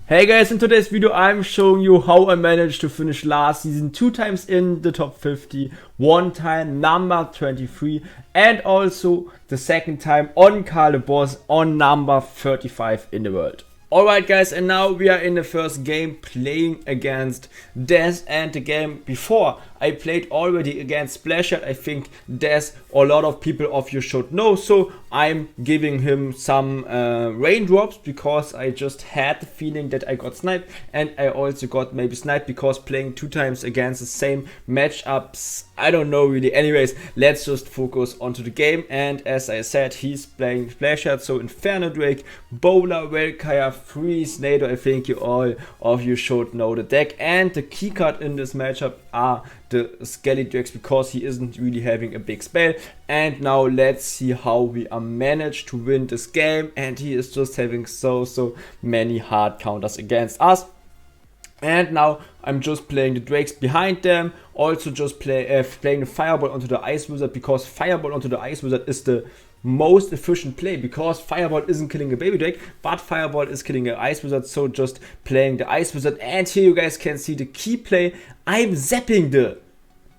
Hey guys, in today's video I'm showing you how I managed to finish last season 2 times in the top 50, one time number 23 and also the second time on Carl Boss on number 35 in the world. Alright guys, and now we are in the first game playing against Des, and the game before I played already against Splasher. I think Des, a lot of people of you should know, so I'm giving him some raindrops because I just had the feeling that I got sniped, and I also got maybe sniped because playing 2 times against the same matchups, I don't know really. Anyways, let's just focus onto the game, and as I said, he's playing Splasher, so Inferno Drake, Bowler, Valkyrie, Freeze, NATO. I think you all of you should know the deck, and the keycard in this matchup are the Skelly Drakes because he isn't really having a big spell. And now let's see how we are managed to win this game, and he is just having so many hard counters against us. And now I'm just playing the Drakes behind them, also just playing the Fireball onto the Ice Wizard because Fireball onto the Ice Wizard is the most efficient play because Fireball isn't killing a baby Drake, but Fireball is killing an Ice Wizard, so just playing the Ice Wizard. And here you guys can see the key play. I'm zapping the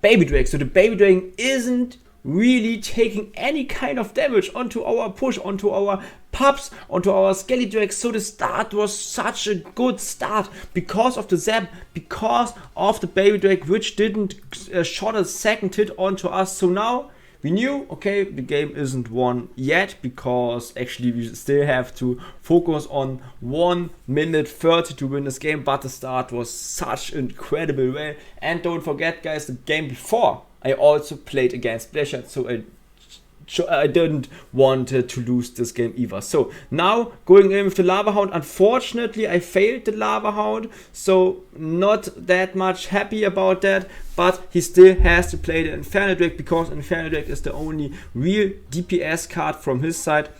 baby Drake, so the baby Drake isn't really taking any kind of damage onto our push, onto our pups, onto our Skelly Drake. So the start was such a good start because of the zap, because of the baby Drake, which didn't shot a second hit onto us. So now we knew, okay, the game isn't won yet because actually we still have to focus on 1 minute 30 to win this game, but the start was such incredible way. And don't forget guys, the game before I also played against Splasher, so I didn't want to lose this game either. So now going in with the Lava Hound, unfortunately I failed the Lava Hound, so not that much happy about that, but he still has to play the Inferno Drake because Inferno Drake is the only real DPS card from his side.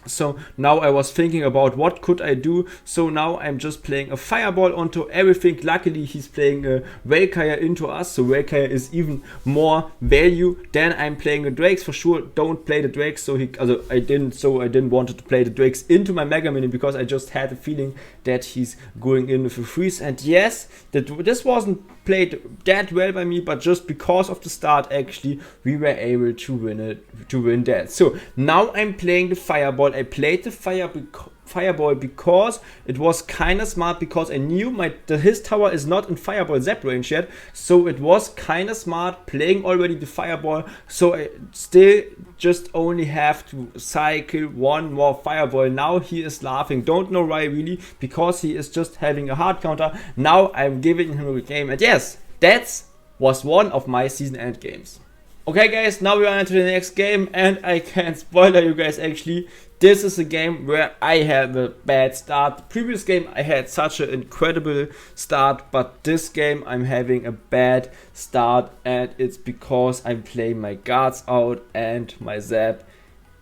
So now I was thinking about what could I do. So now I'm just playing a Fireball onto everything. Luckily he's playing a Valkyrie into us, so Valkyrie is even more value. Then I'm playing the Drakes for sure. Don't play the Drakes, so I didn't want to play the Drakes into my Mega Minion because I just had a feeling that he's going in with a freeze. And yes, this wasn't played that well by me, but just because of the start actually we were able to win that. So now I'm playing the Fireball. I played the Fireball because it was kind of smart, because I knew his tower is not in Fireball zap range yet, so it was kind of smart playing already the Fireball. So I still just only have to cycle one more Fireball. Now he is laughing, don't know why really, because he is just having a hard counter. Now I'm giving him a game, and yes, that was one of my season end games. Okay guys, now we are into the next game, and I can't spoiler you guys actually. This is a game where I have a bad start. The previous game I had such an incredible start, but this game I'm having a bad start, and it's because I'm playing my guards out and my zap.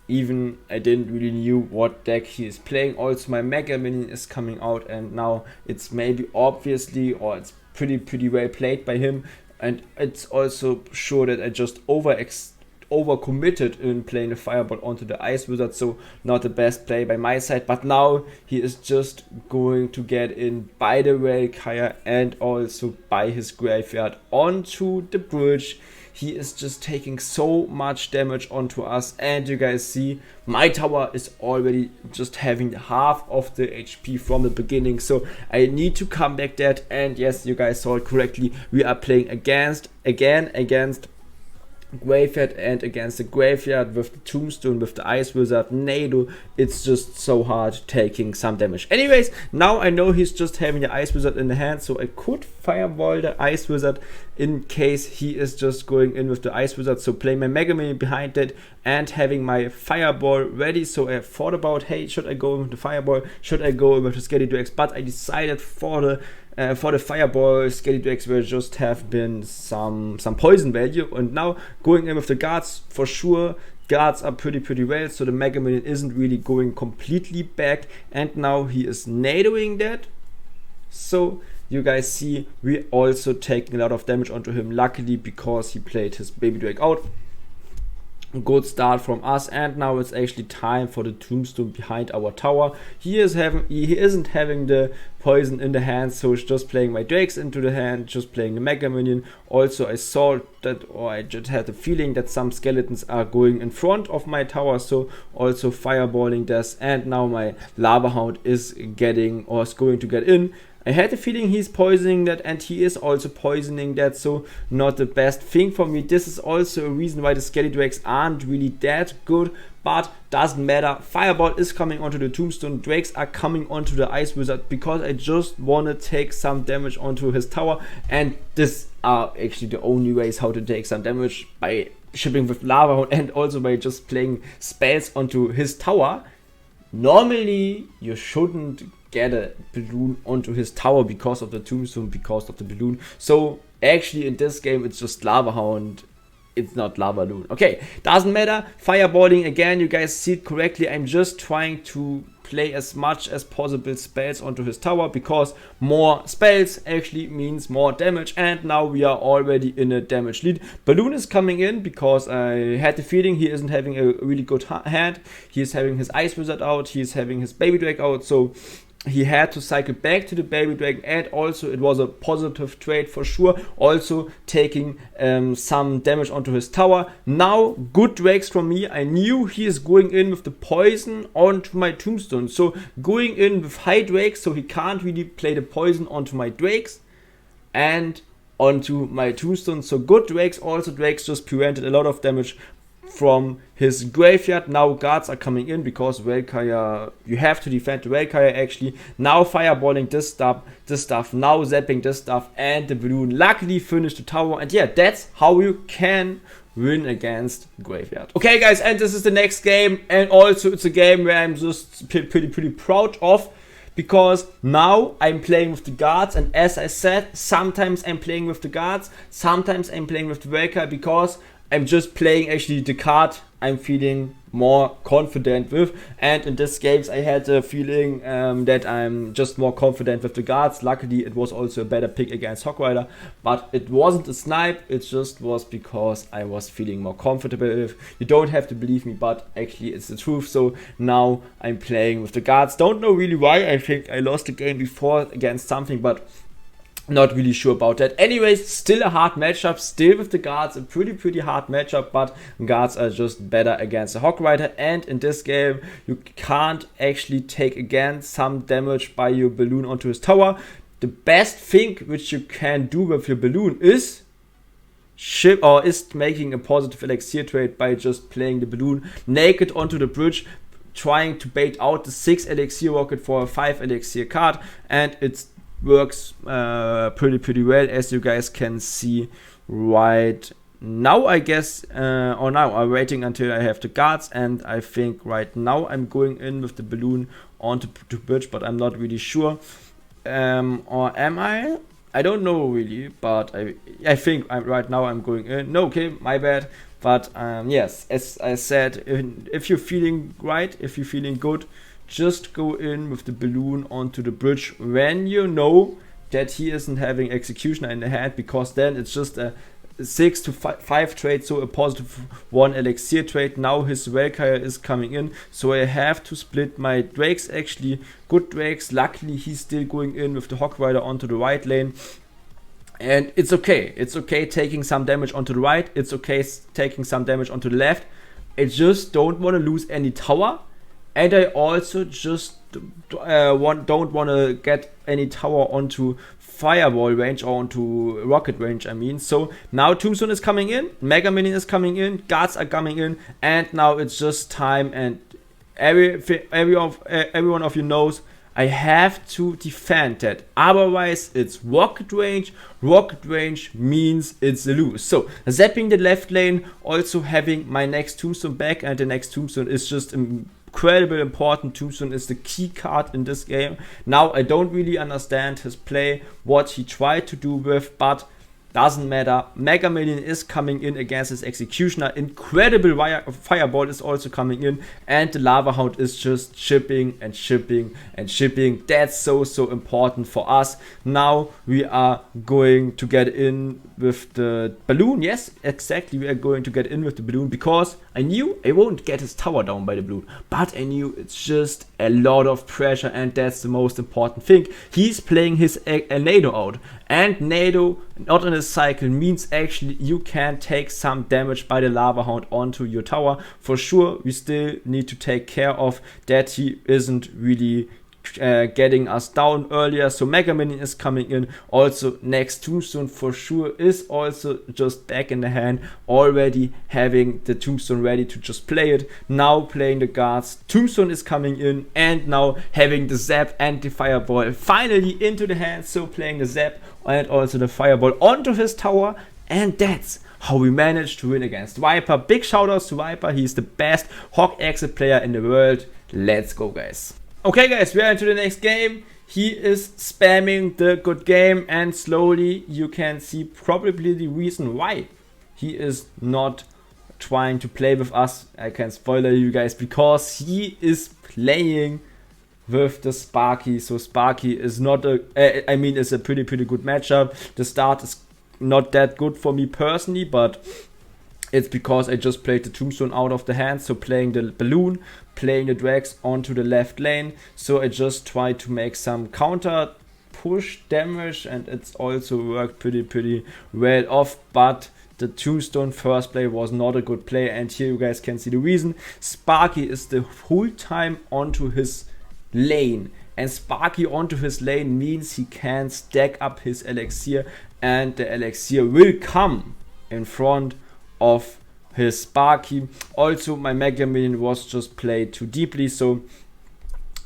Even I didn't really knew what deck he is playing. Also my Mega Minion is coming out, and now it's maybe obviously, or it's pretty well played by him. And it's also sure that I just overcommitted in playing the Fireball onto the Ice Wizard, so not the best play by my side. But now he is just going to get in by the Valkyrie and also by his Graveyard onto the bridge. He is just taking so much damage onto us, and you guys see my tower is already just having half of the HP from the beginning, so I need to come back that. And yes, you guys saw it correctly, we are playing against Graveyard and against the Graveyard with the Tombstone, with the Ice Wizard, NATO. It's just so hard taking some damage. Anyways, now I know he's just having the Ice Wizard in the hand, so I could Fireball the Ice Wizard in case he is just going in with the Ice Wizard. So play my Mega Minion behind it and having my Fireball ready. So I thought about, hey, should I go with the Fireball, should I go with the Skelly Drakes, but I decided for the Fireball, Skelly Drakes will just have been some poison value, and now going in with the guards for sure. Guards are pretty well, so the Mega Minion isn't really going completely back, and now he is NATOing that. So you guys see we also taking a lot of damage onto him, luckily because he played his baby Drake out. Good start from us, and now it's actually time for the tombstone behind our tower. He isn't having the poison in the hand, so it's just playing my drakes into the hand, just playing the mega minion. Also, I saw that, or I just had the feeling that some skeletons are going in front of my tower, so also fireballing this, and now my lava hound is getting, or is going to get in. I had the feeling he's poisoning that, and he is also poisoning that, so not the best thing for me. This is also a reason why the Skelly Drakes aren't really that good, but doesn't matter. Fireball is coming onto the tombstone, Drakes are coming onto the Ice Wizard, because I just want to take some damage onto his tower, and this are actually the only ways how to take some damage, by shipping with Lava Hound and also by just playing spells onto his tower. Normally, you shouldn't get a balloon onto his tower because of the tombstone, because of the balloon. So actually in this game it's just Lava Hound, it's not Lavaloon. Okay, doesn't matter. Fireballing again, you guys see it correctly. I'm just trying to play as much as possible spells onto his tower, because more spells actually means more damage, and now we are already in a damage lead. Balloon is coming in because I had the feeling he isn't having a really good hand. He is having his Ice Wizard out, he is having his Baby Drake out, so he had to cycle back to the Baby Dragon, and also it was a positive trade for sure, also taking some damage onto his tower. Now good drakes from me. I knew he is going in with the poison onto my tombstone, so going in with high drakes, so he can't really play the poison onto my drakes and onto my tombstone. So good drakes. Also drakes just prevented a lot of damage from his graveyard. Now guards are coming in because Valkyrie, you have to defend the Valkyrie actually. Now fireballing this stuff, now zapping this stuff, and the balloon luckily finished the tower. And yeah, that's how you can win against graveyard. Okay guys, and this is the next game, and also it's a game where I'm just pretty proud of, because now I'm playing with the guards, and as I said, sometimes I'm playing with the guards, sometimes I'm playing with the Valkyrie, because I'm just playing actually the card I'm feeling more confident with. And in this games I had the feeling that I'm just more confident with the guards. Luckily it was also a better pick against Hog Rider, but it wasn't a snipe, it just was because I was feeling more comfortable with. You don't have to believe me, but actually it's the truth. So now I'm playing with the guards. Don't know really why. I think I lost the game before against something, but not really sure about that. Anyways, still a hard matchup, still with the guards, a pretty hard matchup, but guards are just better against the Hog Rider, and in this game you can't actually take again some damage by your balloon onto his tower. The best thing which you can do with your balloon is making a positive elixir trade by just playing the balloon naked onto the bridge, trying to bait out the 6 elixir rocket for a 5 elixir card, and it's works pretty well, as you guys can see right now. I guess or now I'm waiting until I have the guards, and I think right now I'm going in with the balloon onto the bridge, but I'm not really sure, or am I don't know really, but I think right now I'm going in. No, okay, my bad. But yes, as I said, if you're feeling right, if you're feeling good, just go in with the balloon onto the bridge when you know that he isn't having Executioner in the hand, because then it's just a 6 to 5 trade, so a positive 1 elixir trade. Now his Valkyrie is coming in, so I have to split my drakes, actually good drakes. Luckily he's still going in with the Hog Rider onto the right lane, and it's okay taking some damage onto the right, it's okay taking some damage onto the left. I just don't want to lose any tower, and I also just don't want to get any tower onto fireball range or onto rocket range, I mean. So now Tombstone is coming in, Mega Minion is coming in, guards are coming in, and now it's just time, and everyone of you knows I have to defend that. Otherwise it's rocket range. Rocket range means it's a lose. So zapping the left lane, also having my next Tombstone back, and the next Tombstone is just incredibly important. Tombstone is the key card in this game. Now I don't really understand his play, what he tried to do with, but doesn't matter. Mega Million is coming in against his Executioner. Incredible Fireball is also coming in, and the Lava Hound is just shipping and shipping and shipping. That's so important for us. Now we are going to get in with the balloon. Yes, exactly, we are going to get in with the balloon, because I knew I won't get his tower down by the balloon, but I knew it's just a lot of pressure, and that's the most important thing. He's playing his Nado out, and Nado not in his cycle means actually you can take some damage by the Lava Hound onto your tower. For sure, we still need to take care of that he isn't really getting us down earlier. So Mega Minion is coming in. Also next Tombstone for sure is also just back in the hand, already having the Tombstone ready to just play it. Now playing the guards, Tombstone is coming in, and now having the Zap and the Fireball finally into the hand. So playing the Zap and also the Fireball onto his tower, and that's how we managed to win against Viper. Big shout outs to Viper, he's the best Hog exit player in the world. Let's go, guys. Okay guys, we are into the next game. He is spamming the good game, and slowly you can see probably the reason why he is not trying to play with us. I can spoiler you guys, because he is playing with the Sparky. So Sparky is not a, I mean, it's a pretty good matchup. The start is not that good for me personally, but it's because I just played the Tombstone out of the hand. So playing the balloon, playing the drags onto the left lane. So I just tried to make some counter push damage, and it's also worked pretty well off. But the Tombstone first play was not a good play, and here you guys can see the reason. Sparky is the whole time onto his lane, and Sparky onto his lane means he can stack up his elixir, and the elixir will come in front of his Sparky. Also my Mega Minion was just played too deeply, so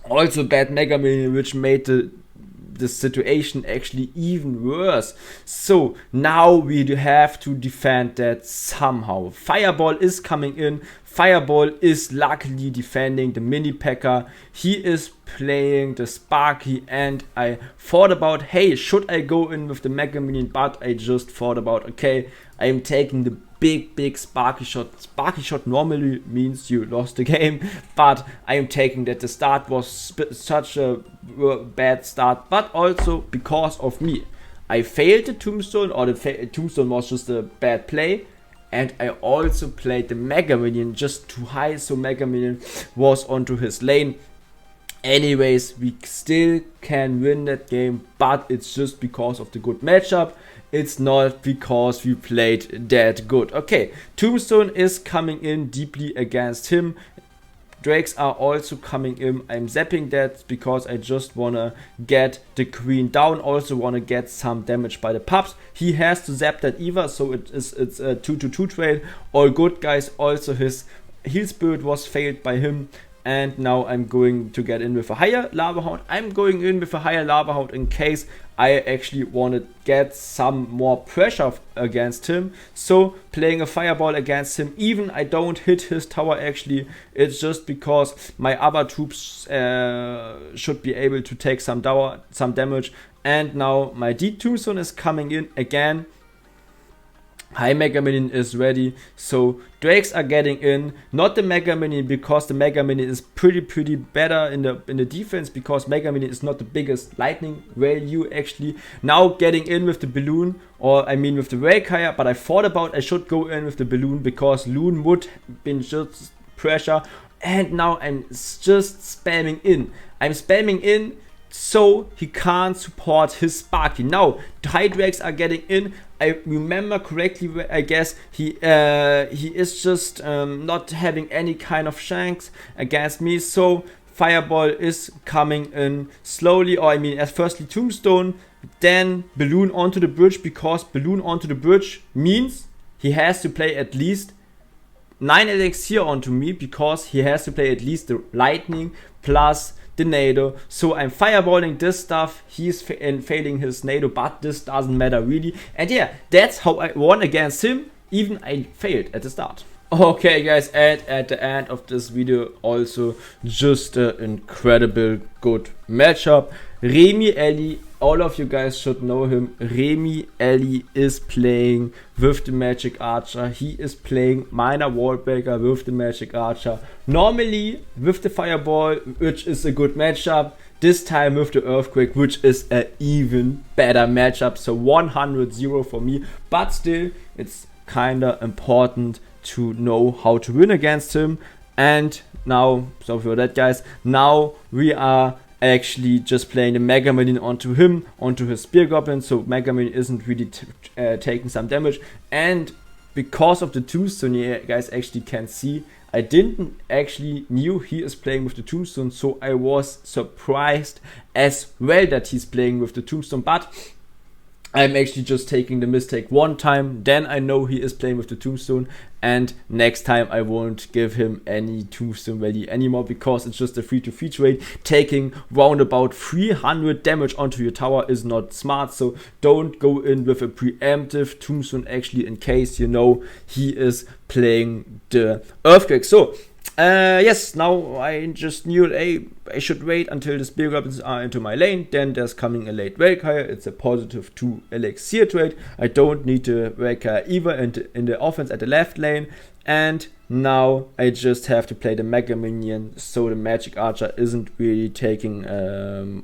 also bad Mega Minion, which made the situation actually even worse. So now we have to defend that somehow. Fireball is coming in. Fireball is luckily defending the mini P.E.K.K.A. He is playing the Sparky, and I thought about, hey, should I go in with the Mega Minion? But I just thought about, okay, I am taking the big Sparky shot. Sparky shot normally means you lost the game, but I am taking that the start was such a bad start, but also because of me. I failed the Tombstone, or the Tombstone was just a bad play, and I also played the Mega Minion just too high, so Mega Minion was onto his lane. Anyways, we still can win that game, but it's just because of the good matchup. It's not because we played that good. Okay, Tombstone is coming in deeply against him. Drakes are also coming in. I'm zapping that because I just wanna get the queen down. Also wanna get some damage by the pups. He has to zap that either, so it's a 2-2 trade. All good, guys. Also his heal spirit was failed by him. And now I'm going to get in with a higher Lava Hound. I'm going in with a higher Lava Hound in case I actually want to get some more pressure against him. So playing a Fireball against him, even I don't hit his tower actually. It's just because my other troops should be able to take some damage. And now my Deep Tombstone is coming in again. High Mega Minion is ready, so Drakes are getting in, not the Mega Minion, because the Mega Minion is pretty better in the defense, because Mega Minion is not the biggest lightning value actually. Now getting in with the balloon, or I mean with the Railkire, but I thought about I should go in with the balloon, because Loon would been just pressure, and now I'm just spamming in. I'm spamming in so he can't support his Sparky. Now the high Drakes are getting in. I remember correctly, I guess he is just not having any kind of chance against me. So Fireball is coming in slowly, or I mean as firstly Tombstone, then Balloon onto the bridge, because Balloon onto the bridge means he has to play at least 9 elixir onto me, because he has to play at least the lightning plus the Nado. So I'm fireballing this stuff. He's failing his Nado, but this doesn't matter really. And yeah, that's how I won against him, even I failed at the start. Okay guys, and at the end of this video also just an incredible good matchup. Remy Ellie all of you guys should know him. Remy Ellie is playing with the Magic Archer. He is playing Minor Wallbreaker with the Magic Archer. Normally with the Fireball, which is a good matchup. This time with the Earthquake, which is an even better matchup. So 100-0 for me. But still, it's kinda important to know how to win against him. And now, sorry for that guys, now we are actually just playing the Mega Minion onto him, onto his Spear Goblin, so Mega Minion isn't really taking some damage. And because of the Tombstone, you guys actually can see, I didn't actually knew he is playing with the Tombstone, so I was surprised as well that he's playing with the Tombstone, but I'm actually just taking the mistake one time, then I know he is playing with the Tombstone, and next time I won't give him any Tombstone value anymore, because it's just a 3-to-3 trade. Taking round about 300 damage onto your tower is not smart, so don't go in with a preemptive Tombstone actually, in case you know he is playing the Earthquake. So yes, now I just knew, hey, I should wait until the Spear Goblins are into my lane. Then there's coming a late Valkyrie. It's a positive 2 elixir trade. I don't need the Valkyrie either in the offense at the left lane. And now I just have to play the Mega Minion, so the Magic Archer isn't really taking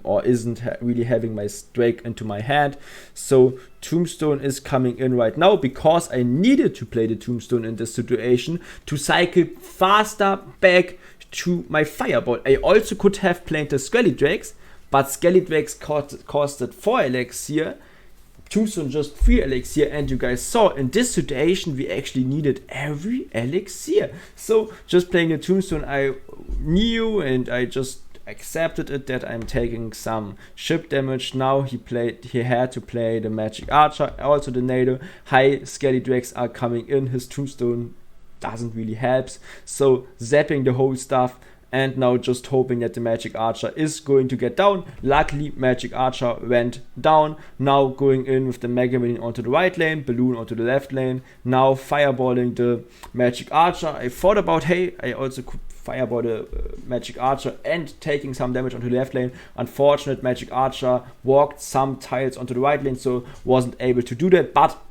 or isn't really having my Drake into my hand. So Tombstone is coming in right now, because I needed to play the Tombstone in this situation to cycle faster back to my Fireball. I also could have played the Skelly Drakes, but Skelly Drakes costed 4 elixir. Tombstone just 3 elixir, and you guys saw in this situation we actually needed every elixir. So just playing the Tombstone, I knew and I just accepted it that I'm taking some ship damage. Now he had to play the Magic Archer, also the Nado. High Skelly Drakes are coming in, his Tombstone doesn't really help, so zapping the whole stuff. And now just hoping that the Magic Archer is going to get down. Luckily, Magic Archer went down. Now going in with the Mega Minion onto the right lane, Balloon onto the left lane. Now fireballing the Magic Archer. I thought about, hey, I also could fireball the Magic Archer and taking some damage onto the left lane. Unfortunate, Magic Archer walked some tiles onto the right lane, so wasn't able to do that. But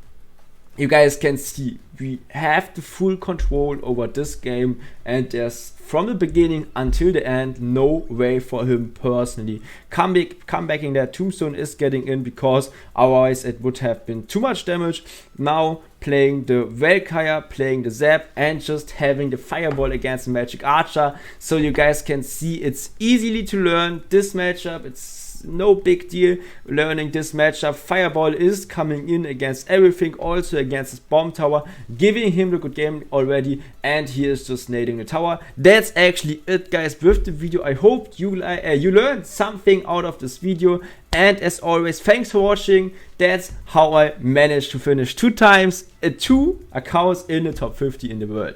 you guys can see we have the full control over this game, and there's from the beginning until the end no way for him personally comebacking that. Tombstone is getting in, because otherwise it would have been too much damage. Now playing the Valkyrie, playing the Zap, and just having the Fireball against the Magic Archer. So you guys can see it's easily to learn this matchup. It's no big deal learning this matchup. Fireball is coming in against everything, also against his bomb tower, giving him the good game already, and he is just nading the tower. That's actually it guys with the video. I hope you learned something out of this video, and as always, thanks for watching. That's how I managed to finish 2 times 2 accounts in the top 50 in the world.